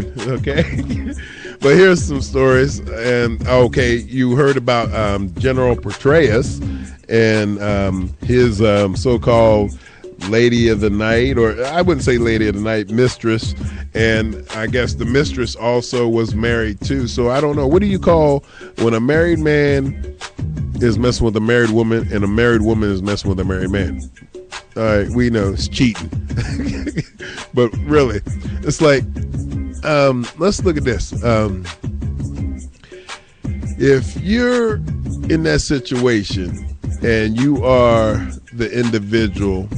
moving, okay? But here's some stories. And okay, you heard about General Petraeus and his so-called lady of the night, or I wouldn't say lady of the night, mistress. And I guess the mistress also was married too. So I don't know. What do you call when a married man is messing with a married woman and a married woman is messing with a married man? All right, we know it's cheating. But really, it's like, let's look at this. If you're in that situation and you are the individual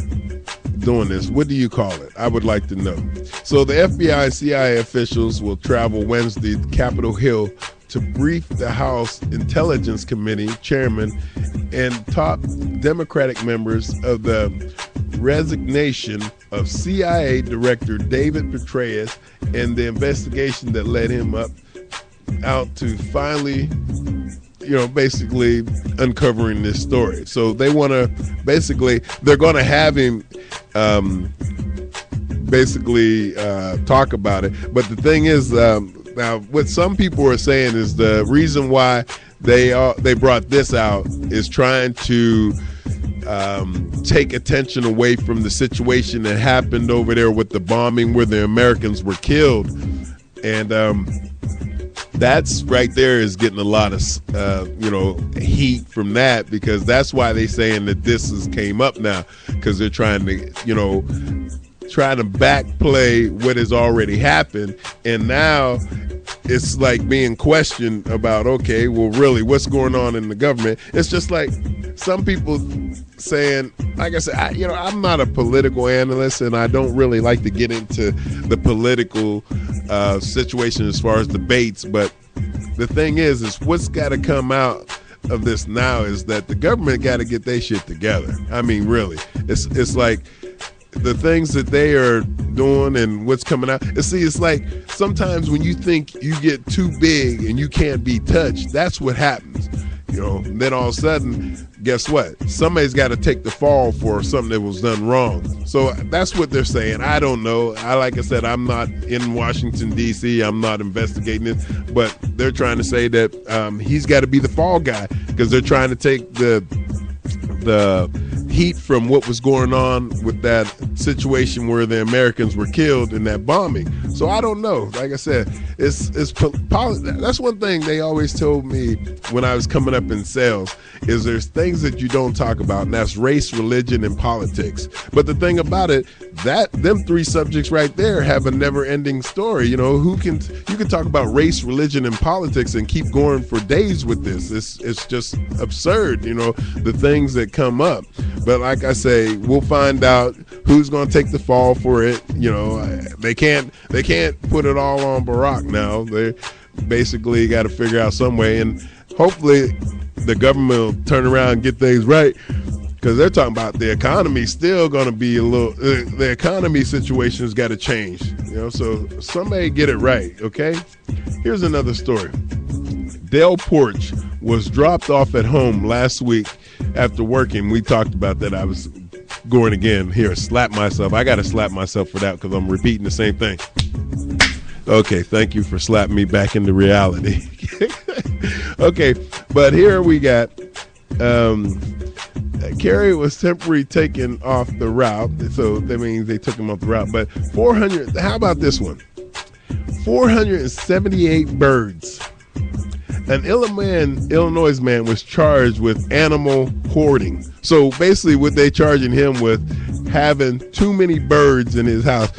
doing this, what do you call it? I would like to know. So the FBI and CIA officials will travel Wednesday to Capitol Hill to brief the House Intelligence Committee chairman and top Democratic members of the resignation of CIA Director David Petraeus and the investigation that led him out to finally, basically uncovering this story. So they want to they're going to have him talk about it. But the thing is, now what some people are saying is the reason why they brought this out is trying to take attention away from the situation that happened over there with the bombing where the Americans were killed. And that's right there is getting a lot of heat from that, because that's why they saying that this came up now, because they're trying to backplay what has already happened. And now it's like being questioned about, okay, well, really, what's going on in the government? It's just like some people saying, like I said, I'm not a political analyst, and I don't really like to get into the political situation as far as debates. But the thing is what's got to come out of this now is that the government got to get their shit together. I mean, really, it's like the things that they are doing and what's coming out. It's like sometimes when you think you get too big and you can't be touched, that's what happens. Then all of a sudden, guess what? Somebody's got to take the fall for something that was done wrong. So that's what they're saying. I don't know. Like I said, I'm not in Washington, D.C. I'm not investigating it. But they're trying to say that he's got to be the fall guy, because they're trying to take the heat from what was going on with that situation where the Americans were killed in that bombing. So I don't know. Like I said, that's one thing they always told me when I was coming up in sales, is there's things that you don't talk about, and that's race, religion, and politics. But the thing about it, that them three subjects right there have a never-ending story. You can talk about race, religion, and politics and keep going for days with this. It's just absurd, the things that come up. But like I say, we'll find out who's going to take the fall for it. They can't put it all on Barack now. They basically got to figure out some way, and hopefully the government will turn around and get things right, because they're talking about the economy still going to be the economy situation's got to change. So somebody get it right, okay? Here's another story. Dale Porch was dropped off at home last week after working. We talked about that. I was going again here, slap myself. I got to slap myself for that because I'm repeating the same thing. Okay, thank you for slapping me back into reality. Okay, but here we got Kerry was temporarily taken off the route, so that means they took him off the route. But 400, how about this one? 478 birds. An Illinois man was charged with animal hoarding. So basically what they charging him with, having too many birds in his house.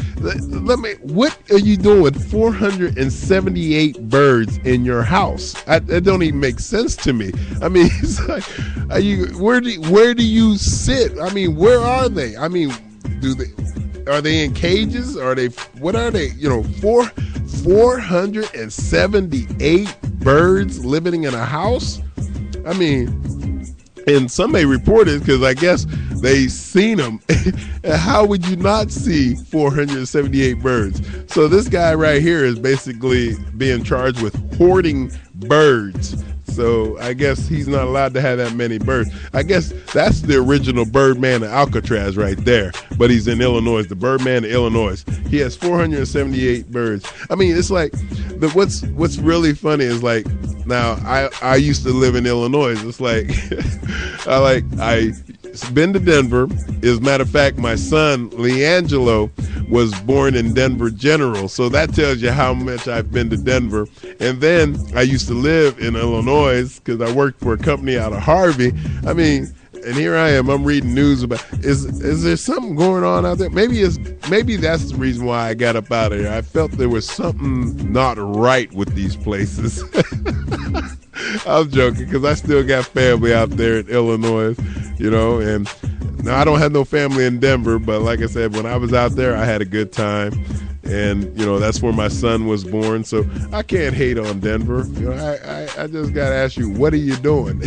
What are you doing with 478 birds in your house? That don't even make sense to me. I mean, it's like, where do you sit? I mean, where are they? I mean, are they in cages? What are they? 478 birds living in a house? I mean, and somebody reported, because I guess they seen them. How would you not see 478 birds? So this guy right here is basically being charged with hoarding birds. So I guess he's not allowed to have that many birds. I guess that's the original Birdman of Alcatraz right there. But he's in Illinois, the Birdman of Illinois. He has 478 birds. I mean, it's like what's really funny is like, now I used to live in Illinois. It's like I been to Denver. As a matter of fact, my son Leangelo was born in Denver General, so that tells you how much I've been to Denver. And then I used to live in Illinois because I worked for a company out of Harvey. I mean, and here I am. I'm reading news about is there something going on out there? Maybe that's the reason why I got up out of here. I felt there was something not right with these places. I'm joking because I still got family out there in Illinois, and now I don't have no family in Denver, but like I said, when I was out there, I had a good time. And, that's where my son was born. So I can't hate on Denver. I just got to ask you, what are you doing?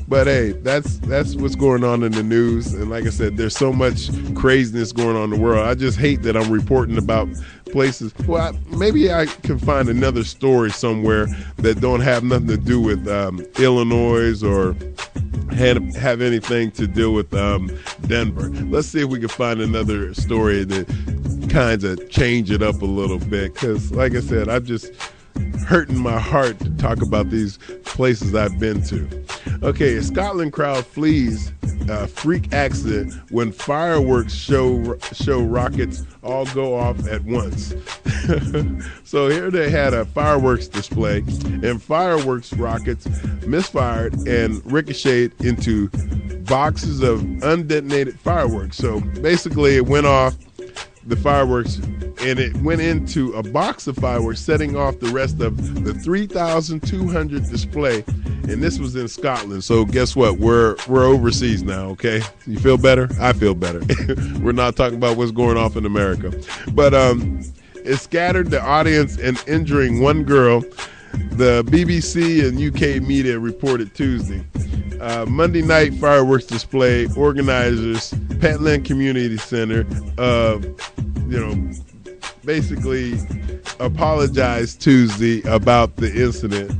But hey, that's what's going on in the news. And like I said, there's so much craziness going on in the world. I just hate that I'm reporting about places. Well, maybe I can find another story somewhere that don't have nothing to do with Illinois or have anything to do with Denver. Let's see if we can find another story that kind of change it up a little bit, because like I said, I'm just hurting my heart to talk about these places I've been to. Okay, a Scotland crowd flees a freak accident when fireworks show rockets all go off at once. So here they had a fireworks display, and fireworks rockets misfired and ricocheted into boxes of undetonated fireworks. So basically it went off, the fireworks, and it went into a box of fireworks, setting off the rest of the 3,200 display. And this was in Scotland. So guess what? We're overseas now, okay? You feel better? I feel better. We're not talking about what's going off in America. But it scattered the audience and injuring one girl. The BBC and UK media reported Tuesday. Monday night fireworks display organizers, Petland Community Center, basically apologized Tuesday about the incident.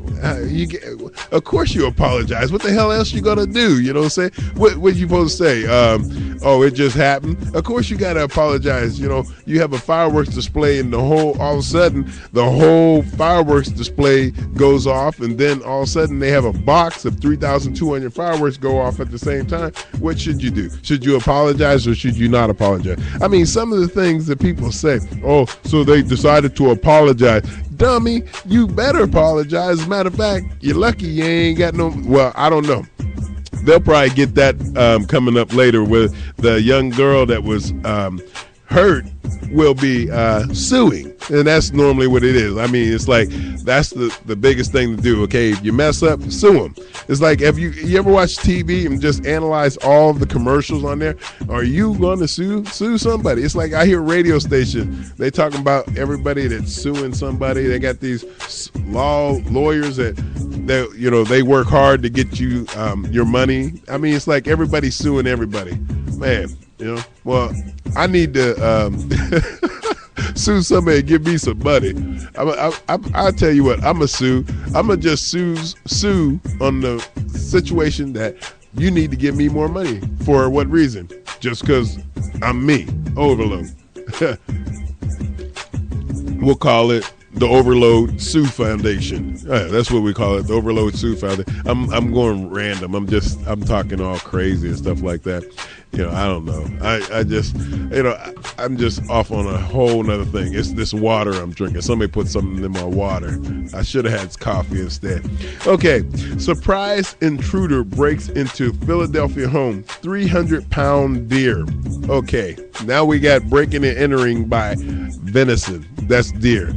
Of course you apologize. What the hell else you gonna do? You know what I'm saying? What you supposed to say? It just happened. Of course you gotta apologize. You have a fireworks display, and all of a sudden the whole fireworks display goes off, and then all of a sudden they have a box of 3,200 fireworks go off at the same time. What should you do? Should you apologize or should you not apologize? I mean, some of the things that people say, so they decided to apologize. Dummy, you better apologize. As a matter of fact, you're lucky you ain't got no, well, I don't know. They'll probably get that coming up later, with the young girl that was hurt will be suing. And that's normally what it is. I mean, it's like, that's the biggest thing to do. Okay, if you mess up, sue them. It's like, if you ever watch TV and just analyze all the commercials on there, are you going to sue somebody? It's like, I hear radio station, they talking about everybody that's suing somebody. They got these lawyers that they work hard to get you your money. I mean, it's like everybody's suing everybody. Man, well, I need to sue somebody and give me some money. I'll tell you what, I'm going to sue. I'm going to just sue on the situation that you need to give me more money. For what reason? Just because I'm me. Overload. We'll call it the Overload Sue Foundation. That's what we call it, the Overload Sue Foundation. I'm going random. I'm talking all crazy and stuff like that. I don't know. I'm just off on a whole nother thing. It's this water I'm drinking. Somebody put something in my water. I should have had coffee instead. Okay. Surprise intruder breaks into Philadelphia home. 300-pound deer. Okay. Now we got breaking and entering by venison. That's deer.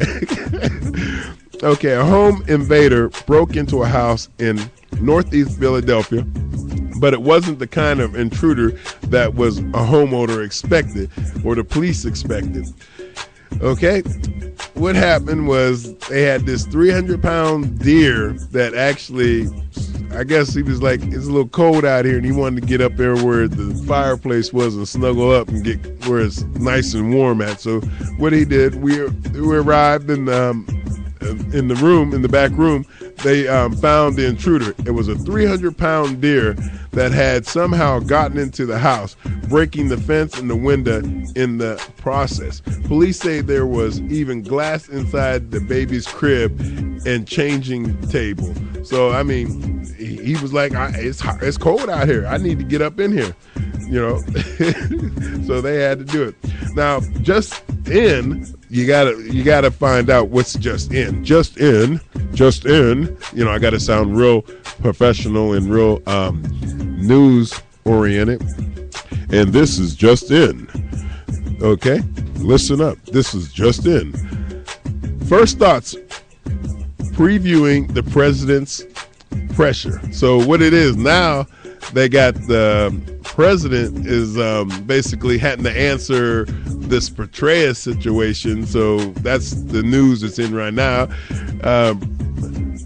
Okay. A home invader broke into a house in Northeast Philadelphia, but it wasn't the kind of intruder that was a homeowner expected or the police expected. Okay, what happened was they had this 300-pound deer that actually, I guess he was like, it's a little cold out here, and he wanted to get up there where the fireplace was and snuggle up and get where it's nice and warm at. So what he did, we arrived in the room, in the back room. they found the intruder. It was a 300-pound deer that had somehow gotten into the house, breaking the fence and the window in the process. Police say there was even glass inside the baby's crib and changing table. So, I mean, he was like, it's cold out here. I need to get up in here, you know. So they had to do it. Now, just in, you gotta find out what's just in. Just in. You know, I gotta sound real professional and real news oriented. And this is just in. Okay, listen up. This is just in. First thoughts. Previewing the president's pressure. So what it is now, they got the president is basically having to answer this Petraeus situation. So that's the news that's in right now.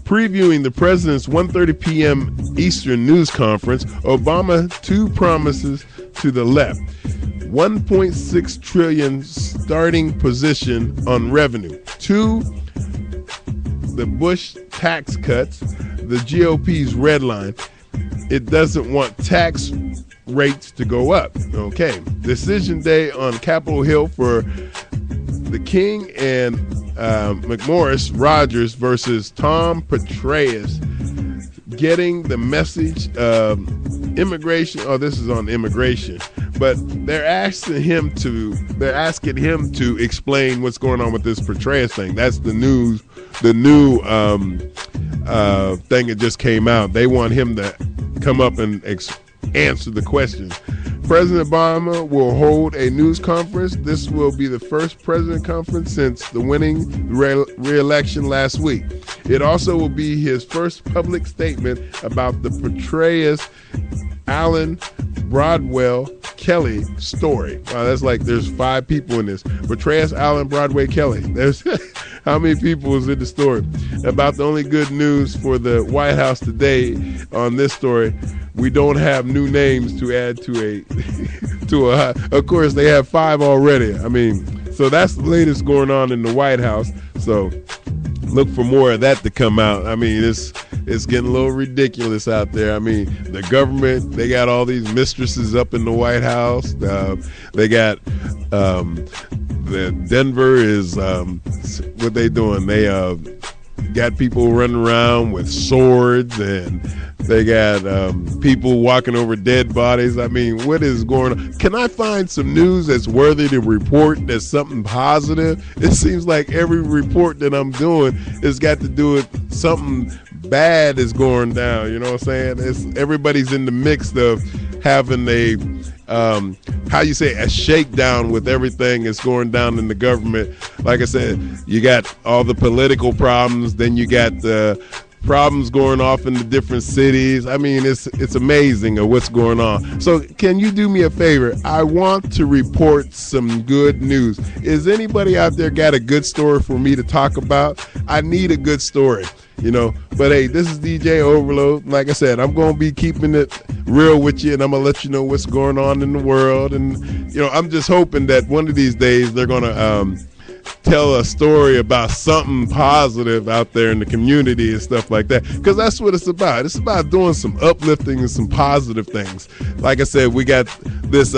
Previewing the president's 1:30 p.m. Eastern news conference, Obama two promises to the left. 1.6 trillion starting position on revenue. 2, the Bush tax cuts, the GOP's red line. It doesn't want tax rates to go up. Okay. Decision day on Capitol Hill for the King and McMorris Rogers versus Tom Petraeus. Getting the message of immigration. Oh, this is on immigration. But they're asking him to explain what's going on with this Petraeus thing. That's the new thing that just came out. They want him to come up and answer the questions. President Obama will hold a news conference. This will be the first president conference since the winning re-election last week. It also will be his first public statement about the Petraeus Allen Broadwell Kelly story. Wow, that's like there's 5 people in this. Petraeus Allen Broadway Kelly. There's how many people is in the story? About the only good news for the White House today on this story, we don't have new names to add to a of course they have 5 already. I mean, so that's the latest going on in the White House. So look for more of that to come out. I mean, it's getting a little ridiculous out there. I mean, the government, they got all these mistresses up in the White House. They got the Denver is what they doing. They got people running around with swords, and they got people walking over dead bodies. I mean, what is going on? Can I find some news that's worthy to report, that's something positive? It seems like every report that I'm doing has got to do with something bad is going down. You know what I'm saying? Everybody's in the mix of having a a shakedown with everything that's going down in the government. Like I said, you got all the political problems, then you got the problems going off in the different cities. I mean, it's amazing of what's going on. So can you do me a favor? I want to report some good news. Is anybody out there got a good story for me to talk about? I need a good story. You know, but hey, this is DJ Overload. Like I said, I'm going to be keeping it real with you, and I'm going to let you know what's going on in the world. And, you know, I'm just hoping that one of these days they're going to tell a story about something positive out there in the community and stuff like that, because that's what it's about. It's about doing some uplifting and some positive things. Like I said, we got this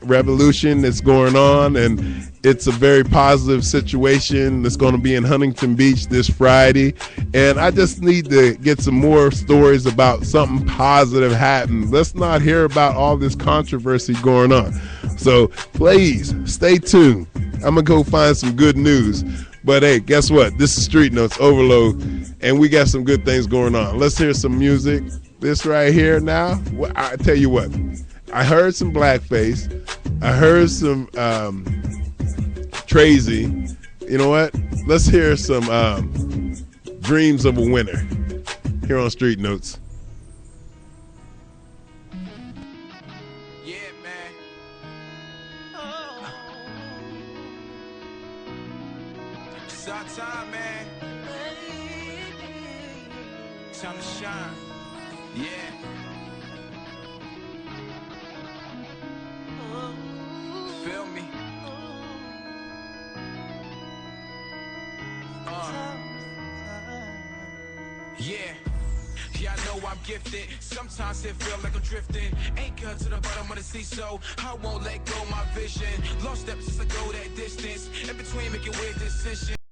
revolution that's going on, and it's a very positive situation that's going to be in Huntington Beach this Friday. And I just need to get some more stories about something positive happening. Let's not hear about all this controversy going on. So please stay tuned. I'm going to go find some good news. But hey, guess what? This is Street Notes Overload, and we got some good things going on. Let's hear some music. This right here now, I tell you what, I heard some blackface. I heard some Crazy. You know what? Let's hear some Dreams of a Winner here on Street Notes. Yeah, man. It's our time, man. Time to shine. Yeah. Feel me? Yeah. Yeah, I know I'm gifted. Sometimes it feel like I'm drifting. Anchor to the bottom of the sea, so I won't let go my vision. Lost steps since I go that distance. In between making weird decisions.